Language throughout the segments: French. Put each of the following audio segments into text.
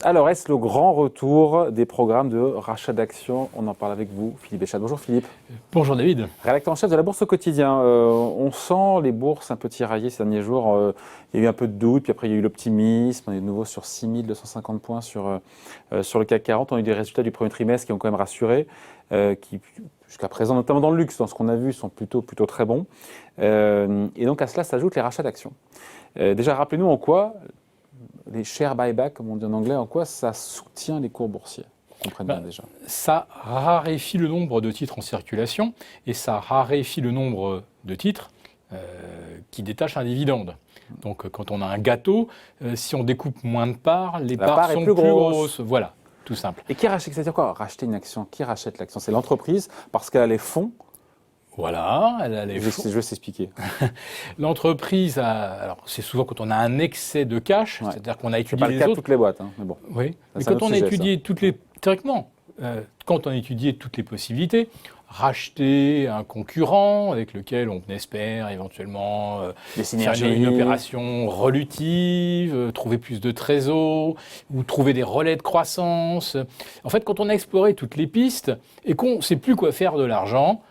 Alors, est-ce le grand retour des programmes de rachat d'actions? On en parle avec vous, Philippe Béchat. Bonjour Philippe. Bonjour David. Rédacteur en chef de la Bourse au quotidien. On sent les bourses un peu tiraillées ces derniers jours. Il y a eu un peu de doute, puis après il y a eu l'optimisme. On est de nouveau sur 6250 points sur le CAC 40. On a eu des résultats du premier trimestre qui ont quand même rassuré, qui jusqu'à présent, notamment dans le luxe, dans ce qu'on a vu, sont plutôt très bons. Et donc à cela s'ajoutent les rachats d'actions. Déjà, rappelez-nous en quoi les share buyback, comme on dit en anglais, en quoi ça soutient les cours boursiers? On comprenne bien déjà. Ça raréfie le nombre de titres en circulation et ça raréfie le nombre de titres qui détachent un dividende. Donc quand on a un gâteau, si on découpe moins de parts, les parts sont plus grosses. Voilà, tout simple. Et qui rachète? C'est-à-dire quoi, racheter une action? Qui rachète l'action? C'est l'entreprise parce qu'elle a les fonds. Voilà, elle a les fonds. Je vais s'expliquer. L'entreprise alors c'est souvent quand on a un excès de cash, Ouais. c'est-à-dire qu'on a C'est étudié pas le les cas de autres. toutes les boîtes, hein, mais bon. Oui, Ça, mais c'est un quand autre on a sujet, étudié théoriquement, quand on a étudié toutes les possibilités, racheter un concurrent avec lequel on espère éventuellement Des faire synergies, une opération relutive, trouver plus de trésor ou trouver des relais de croissance. En fait, quand on a exploré toutes les pistes et qu'on ne sait plus quoi faire de l'argent,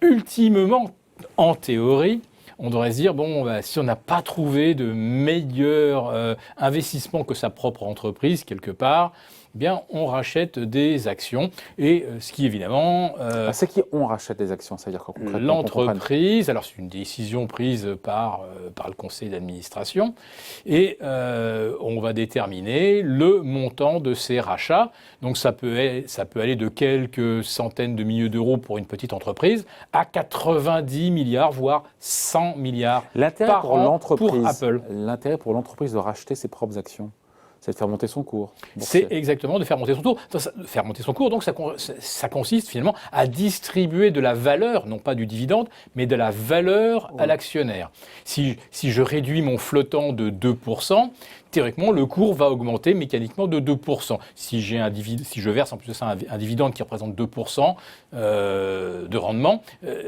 ultimement, en théorie, on devrait se dire, bon, si on n'a pas trouvé de meilleur investissement que sa propre entreprise, quelque part, eh bien, on rachète des actions. Et ce qui, évidemment... c'est qui on rachète des actions? C'est-à-dire que concrètement, l'entreprise, alors c'est une décision prise par le conseil d'administration, et on va déterminer le montant de ces rachats. Donc ça peut aller de quelques centaines de milliers d'euros pour une petite entreprise à 90 milliards, voire 100 milliards par an pour Apple. L'intérêt pour l'entreprise de racheter ses propres actions, c'est de faire monter son cours boursier. C'est exactement de faire monter son cours. Faire monter son cours, donc ça consiste finalement à distribuer de la valeur, non pas du dividende, mais de la valeur à l'actionnaire. Si je réduis mon flottant de 2%, théoriquement, le cours va augmenter mécaniquement de 2%. Si je verse en plus de ça un dividende qui représente 2% de rendement,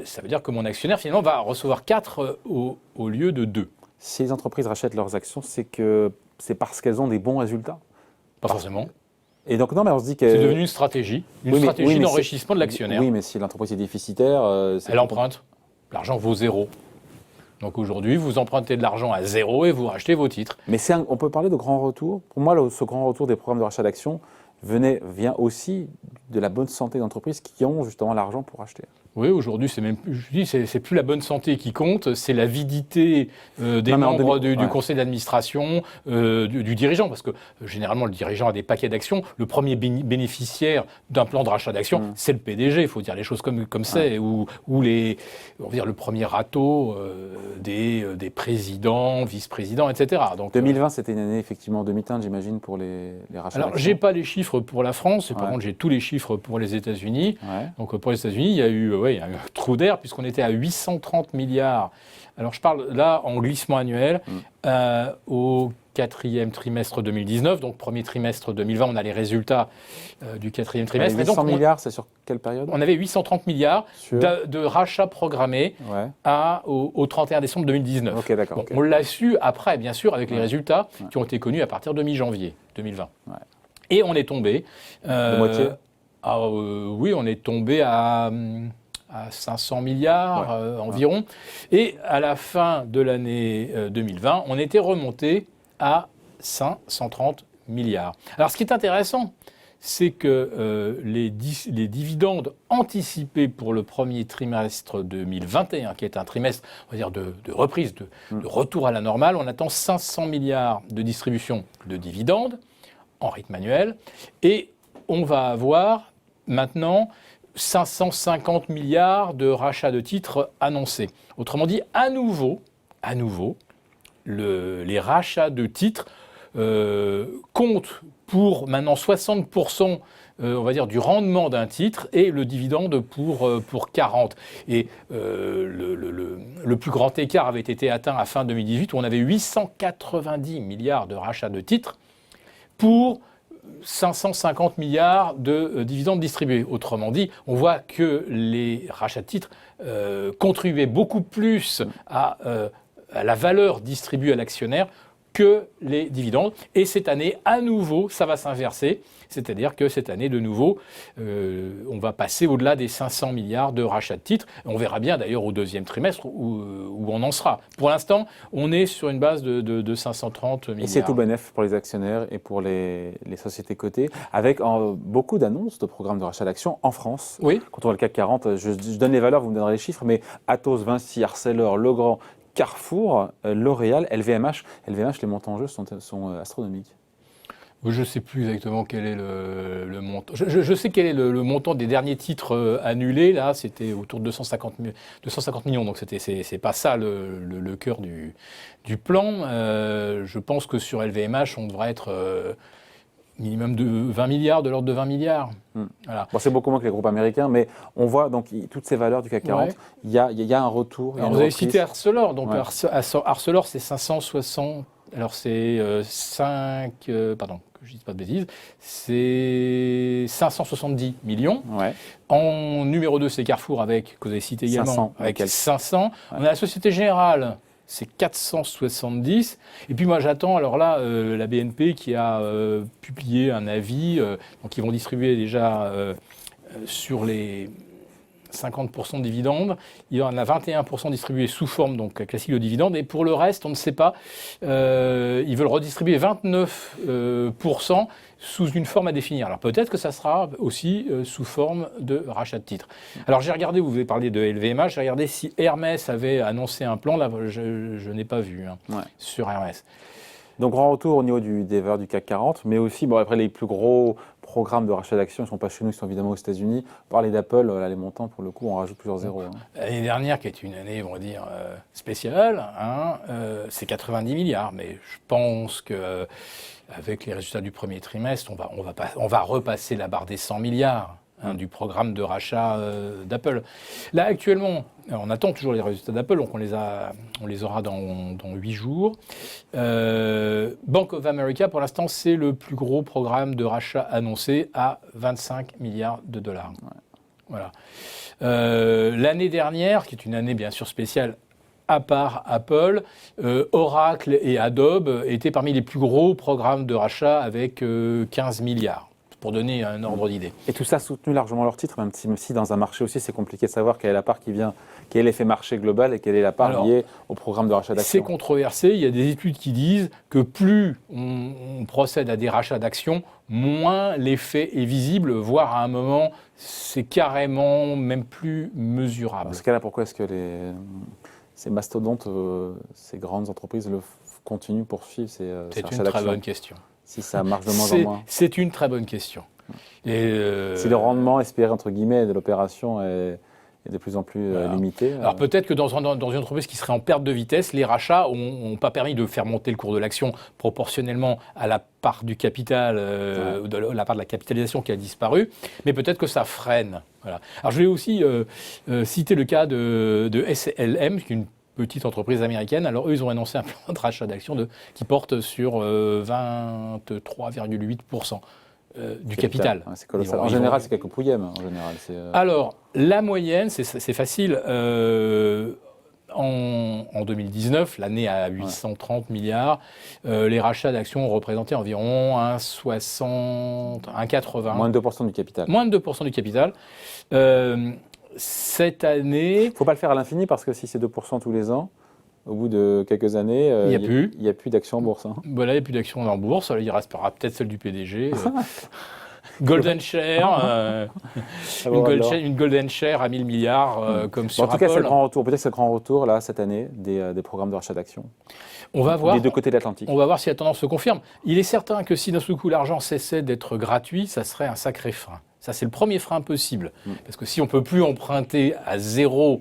ça veut dire que mon actionnaire finalement va recevoir 4 au lieu de 2. Si les entreprises rachètent leurs actions, c'est parce qu'elles ont des bons résultats? Pas forcément. Et donc, non, mais on se dit que... C'est devenu une stratégie d'enrichissement de l'actionnaire. Oui, mais si l'entreprise est déficitaire... elle emprunte. L'argent vaut 0. Donc aujourd'hui, vous empruntez de l'argent à 0 et vous rachetez vos titres. Mais on peut parler de grand retour. Pour moi, ce grand retour des programmes de rachat d'actions vient aussi de la bonne santé d'entreprises qui ont justement l'argent pour acheter. Oui, aujourd'hui, c'est plus la bonne santé qui compte, c'est l'avidité des membres du conseil d'administration, du dirigeant, parce que généralement, le dirigeant a des paquets d'actions. Le premier bénéficiaire d'un plan de rachat d'actions, c'est le PDG, il faut dire les choses comme c'est, ou on va dire le premier râteau des présidents, vice-présidents, etc. Donc, 2020, c'était une année effectivement demi-teinte, j'imagine, pour les rachats d'actions. Alors, j'ai pas les chiffres pour la France, et par contre, j'ai tous les chiffres pour les États-Unis. Ouais. Donc, pour les États-Unis, il y a eu un trou d'air, puisqu'on était à 830 milliards. Alors, je parle là en glissement annuel au quatrième trimestre 2019. Donc, premier trimestre 2020, on a les résultats du quatrième trimestre. 800 milliards, c'est sur quelle période? On avait 830 milliards de rachats programmés au 31 décembre 2019. Okay, d'accord. Bon, on l'a su après, bien sûr, avec les résultats qui ont été connus à partir de mi-janvier 2020. Ouais. Et on est tombé... de moitié? Oui, on est tombé à 500 milliards environ. Et à la fin de l'année 2020, on était remonté à 530 milliards. Alors, ce qui est intéressant, c'est que les dividendes anticipés pour le premier trimestre 2021, qui est un trimestre, on va dire, de reprise, de retour à la normale, on attend 500 milliards de distribution de dividendes en rythme annuel. Et on va avoir maintenant 550 milliards de rachats de titres annoncés. Autrement dit, à nouveau, les rachats de titres comptent pour maintenant 60%, on va dire, du rendement d'un titre et le dividende pour 40%. Et le plus grand écart avait été atteint à fin 2018 où on avait 890 milliards de rachats de titres pour 550 milliards de dividendes distribués. Autrement dit, on voit que les rachats de titres contribuaient beaucoup plus à la valeur distribuée à l'actionnaire que les dividendes. Et cette année, à nouveau, ça va s'inverser. C'est-à-dire que cette année, de nouveau, on va passer au-delà des 500 milliards de rachats de titres. On verra bien d'ailleurs au deuxième trimestre où on en sera. Pour l'instant, on est sur une base de 530 milliards. Et c'est tout bénef pour les actionnaires et pour les sociétés cotées, avec beaucoup d'annonces de programmes de rachat d'actions en France. Oui. Quand on voit le CAC 40, je donne les valeurs, vous me donnerez les chiffres, mais Atos, Vinci, Arcelor, Legrand, Carrefour, L'Oréal, LVMH. LVMH, les montants en jeu sont astronomiques. Je ne sais plus exactement quel est le montant. Je sais quel est le montant des derniers titres annulés. Là, c'était autour de 250 millions. Donc, c'est pas ça le cœur du plan. Je pense que sur LVMH, on devrait être minimum de 20 milliards, de l'ordre de 20 milliards. Voilà. Bon, c'est beaucoup moins que les groupes américains, mais on voit donc toutes ces valeurs du CAC 40. Ouais. Il y a un retour. Alors, vous avez cité Arcelor. Donc, ouais. Arcelor, c'est 560. Alors, c'est 5. Pardon, que je ne dise pas de bêtises. C'est 570 millions. Ouais. En numéro 2, c'est Carrefour, avec, que vous avez cité également, 500, avec 500. Ouais. On a la Société Générale, c'est 470. Et puis moi, j'attends, alors là, la BNP qui a publié un avis. Donc, ils vont distribuer déjà sur les 50% de dividendes. Il y en a 21% distribués sous forme donc classique de dividendes. Et pour le reste, on ne sait pas. Ils veulent redistribuer 29% sous une forme à définir. Alors peut-être que ça sera aussi sous forme de rachat de titres. Alors j'ai regardé, vous avez parlé de LVMH, j'ai regardé si Hermès avait annoncé un plan. Là, je n'ai pas vu sur Hermès. Donc, grand retour au niveau des valeurs du CAC 40, mais aussi, bon, après, les plus gros programmes de rachat d'actions ne sont pas chez nous, ils sont évidemment aux États-Unis. Parler d'Apple, là, les montants, pour le coup, on rajoute plusieurs zéros. L'année dernière, qui est une année, on va dire, spéciale, c'est 90 milliards. Mais je pense que avec les résultats du premier trimestre, on va repasser la barre des 100 milliards. Du programme de rachat d'Apple. Là, actuellement, on attend toujours les résultats d'Apple, donc on les aura dans 8 jours. Bank of America, pour l'instant, c'est le plus gros programme de rachat annoncé à 25 milliards de dollars. Ouais. Voilà. L'année dernière, qui est une année bien sûr spéciale, à part Apple, Oracle et Adobe étaient parmi les plus gros programmes de rachat avec 15 milliards. Pour donner un ordre d'idée. Et tout ça a soutenu largement leur titre, même si dans un marché aussi, c'est compliqué de savoir quelle est la part qui vient, quel est l'effet marché global et quelle est la part liée au programme de rachat d'actions. C'est controversé. Il y a des études qui disent que plus on procède à des rachats d'actions, moins l'effet est visible, voire à un moment, c'est carrément même plus mesurable. Dans ce cas-là, pourquoi est-ce que ces mastodontes, ces grandes entreprises continuent, poursuivent ces rachats d'actions ? C'est une très bonne question. Si ça marche de moins en moins. C'est une très bonne question. Si le rendement espéré, entre guillemets, de l'opération est de plus en plus limité. Alors peut-être que dans une entreprise qui serait en perte de vitesse, les rachats n'ont pas permis de faire monter le cours de l'action proportionnellement à la part du capital, la part de la capitalisation qui a disparu, mais peut-être que ça freine. Voilà. Alors je vais aussi citer le cas de SLM, qui est une petite entreprise américaine. Alors eux, ils ont annoncé un plan de rachat d'actions qui porte sur 23,8% du capital. Ouais, c'est colossal. En général, c'est quelques pouillèmes. En général, alors, la moyenne, c'est facile. En 2019, l'année à 830 milliards, les rachats d'actions ont représenté environ 1,80. Moins de 2% du capital. Moins de 2% du capital. Cette année... Il ne faut pas le faire à l'infini parce que si c'est 2% tous les ans, au bout de quelques années, il n'y a plus d'actions en bourse. Voilà, il n'y a plus d'actions en bourse. Il restera peut-être celle du PDG. Golden Share, une Golden Share à 1000 milliards comme sur Apple. En tout cas, c'est le grand retour. Peut-être que c'est le grand retour là, cette année des programmes de rachat d'actions. On va voir. Des deux côtés de l'Atlantique. On va voir si la tendance se confirme. Il est certain que si d'un seul coup l'argent cessait d'être gratuit, ça serait un sacré frein. Ça, c'est le premier frein possible. Parce que si on ne peut plus emprunter à zéro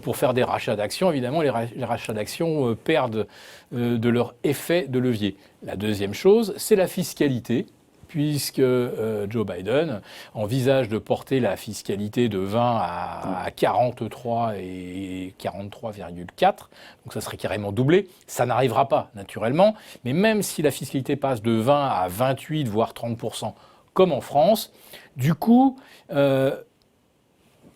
pour faire des rachats d'actions, évidemment, les rachats d'actions perdent de leur effet de levier. La deuxième chose, c'est la fiscalité, puisque Joe Biden envisage de porter la fiscalité de 20 à 43 et 43,4. Donc ça serait carrément doublé. Ça n'arrivera pas, naturellement. Mais même si la fiscalité passe de 20 à 28, voire 30%, comme en France, du coup,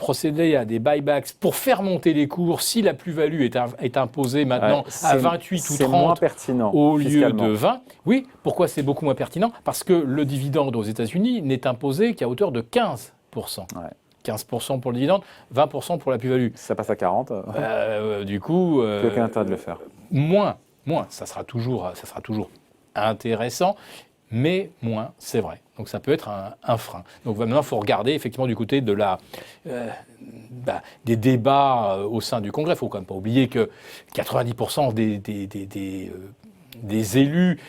procéder à des buybacks pour faire monter les cours si la plus-value est imposée maintenant à 28 ou 30 moins pertinent, au lieu de 20. Oui, pourquoi c'est beaucoup moins pertinent? Parce que le dividende aux États-Unis n'est imposé qu'à hauteur de 15%. 15% pour le dividende, 20% pour la plus-value. Ça passe à 40. Du coup, plus aucun intérêt de le faire. Moins. Ça sera toujours intéressant, mais moins, c'est vrai. Donc ça peut être un frein. Donc maintenant, il faut regarder effectivement du côté de des débats au sein du Congrès. Il ne faut quand même pas oublier que 90% des élus,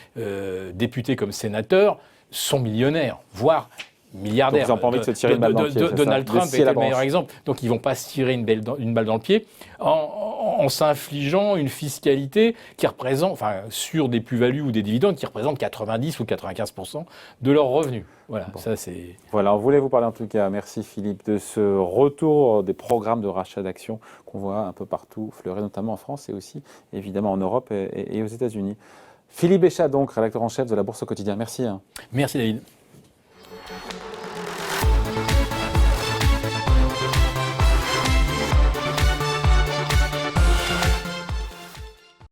députés comme sénateurs, sont millionnaires, voire milliardaires. Donc ils n'ont pas envie de se tirer une balle dans le pied. Donald Trump était le meilleur exemple. Donc ils ne vont pas se tirer une balle dans le pied en s'infligeant une fiscalité qui représente, sur des plus-values ou des dividendes, qui représentent 90 ou 95% de leurs revenus. Voilà, ça c'est... Voilà, on voulait vous parler en tout cas, merci Philippe, de ce retour des programmes de rachat d'actions qu'on voit un peu partout fleurir, notamment en France et aussi évidemment en Europe et aux États-Unis. Philippe Béchat, donc, rédacteur en chef de la Bourse au quotidien. Merci. Merci David.